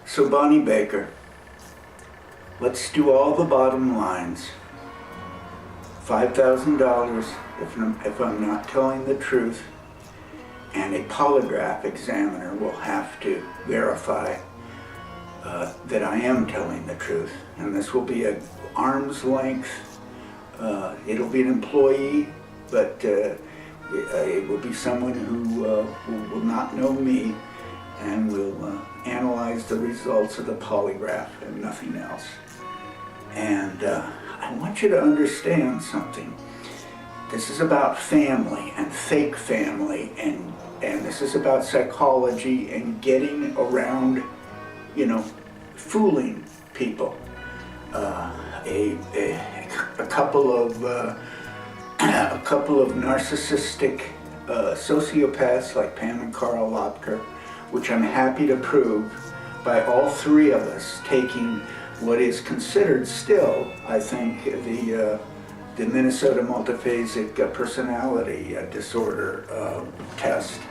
So Bonnie Baker, let's do all the bottom lines. $5,000 if I'm not telling the truth, and a polygraph examiner will have to verify that I am telling the truth. And this will be at arm's length. It'll be an employee, but it will be someone who will not know me and will analyze the results of the polygraph and nothing else. And I want you to understand something. This is about family and fake family, and this is about psychology and getting around, fooling people. A couple of narcissistic sociopaths like Pam and Carl Lopker, which I'm happy to prove by all three of us taking what is considered still, I think, the Minnesota Multiphasic Personality Disorder test.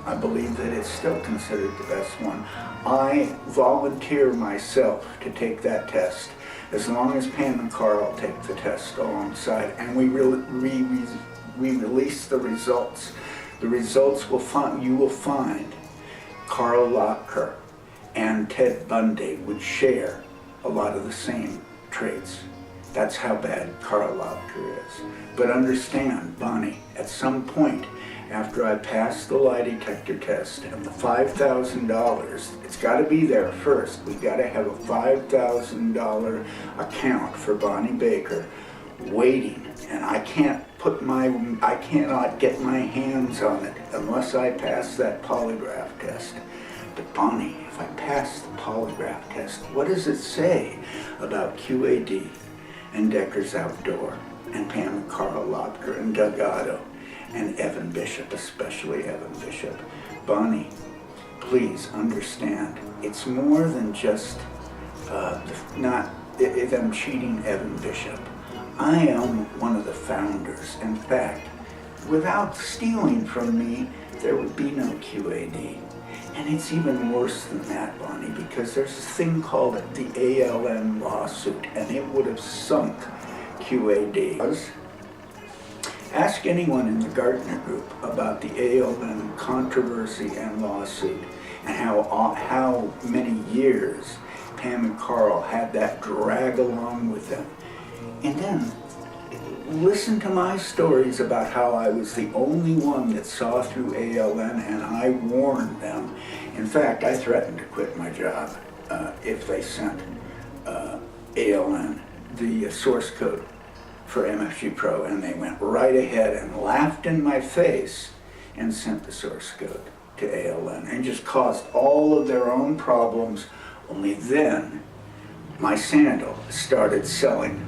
I believe that it's still considered the best one. I volunteer myself to take that test as long as Pam and Carl take the test alongside, and we release the results. The results you will find Carl Lopker and Ted Bundy would share a lot of the same traits. That's how bad Carl Lopker is. But understand, Bonnie, at some point after I pass the lie detector test and the $5,000, it's got to be there first. We got to have a $5,000 account for Bonnie Baker waiting, and I cannot get my hands on it unless I pass that polygraph test. But Bonnie, if I pass the polygraph test, what does it say about QAD and Decker's Outdoor and Pam and Carl Lopker and Doug Otto and Evan Bishop, especially Evan Bishop? Bonnie, please understand, it's more than just them cheating Evan Bishop. I am one of the founders. In fact, without stealing from me, there would be no QAD. And it's even worse than that, Bonnie, because there's a thing called the ALN lawsuit, and it would have sunk QAD. Ask anyone in the Gartner Group about the ALN controversy and lawsuit, and how many years Pam and Carl had that drag along with them. And then listen to my stories about how I was the only one that saw through ALN, and I warned them. In fact, I threatened to quit my job if they sent ALN the source code for MFG Pro, and they went right ahead and laughed in my face and sent the source code to ALN and just caused all of their own problems. Only then my sandal started selling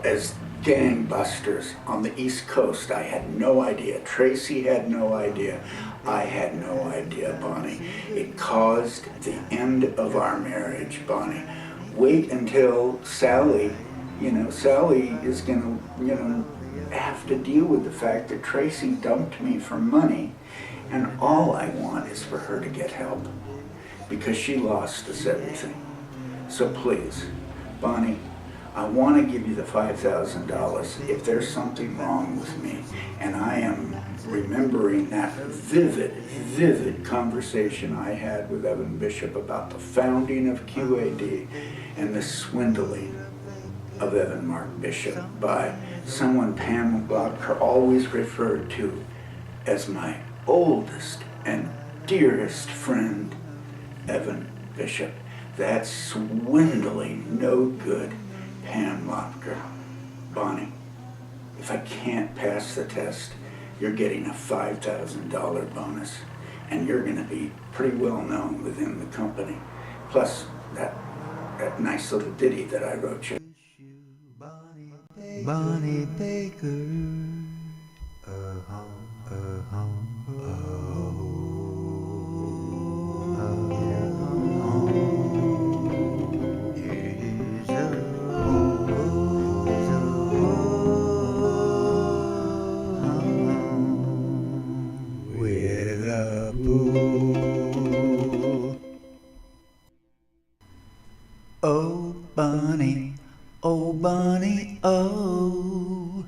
as gangbusters on the East Coast. I had no idea. Tracy had no idea. I had no idea, Bonnie. It caused the end of our marriage, Bonnie. Wait until Sally is gonna, have to deal with the fact that Tracy dumped me for money, and all I want is for her to get help because she lost us everything. So please, Bonnie, I want to give you the $5,000 if there's something wrong with me. And I am remembering that vivid conversation I had with Evan Bishop about the founding of QAD and the swindling of Evan Mark Bishop by someone Pam Lopker always referred to as my oldest and dearest friend, Evan Bishop. That swindling, no good Pam Lopker. Bonnie, if I can't pass the test, you're getting a $5,000 bonus, and you're going to be pretty well known within the company. Plus that nice little ditty that I wrote you. Bonnie Baker. With a pool Oh, bunny, oh, bunny, oh.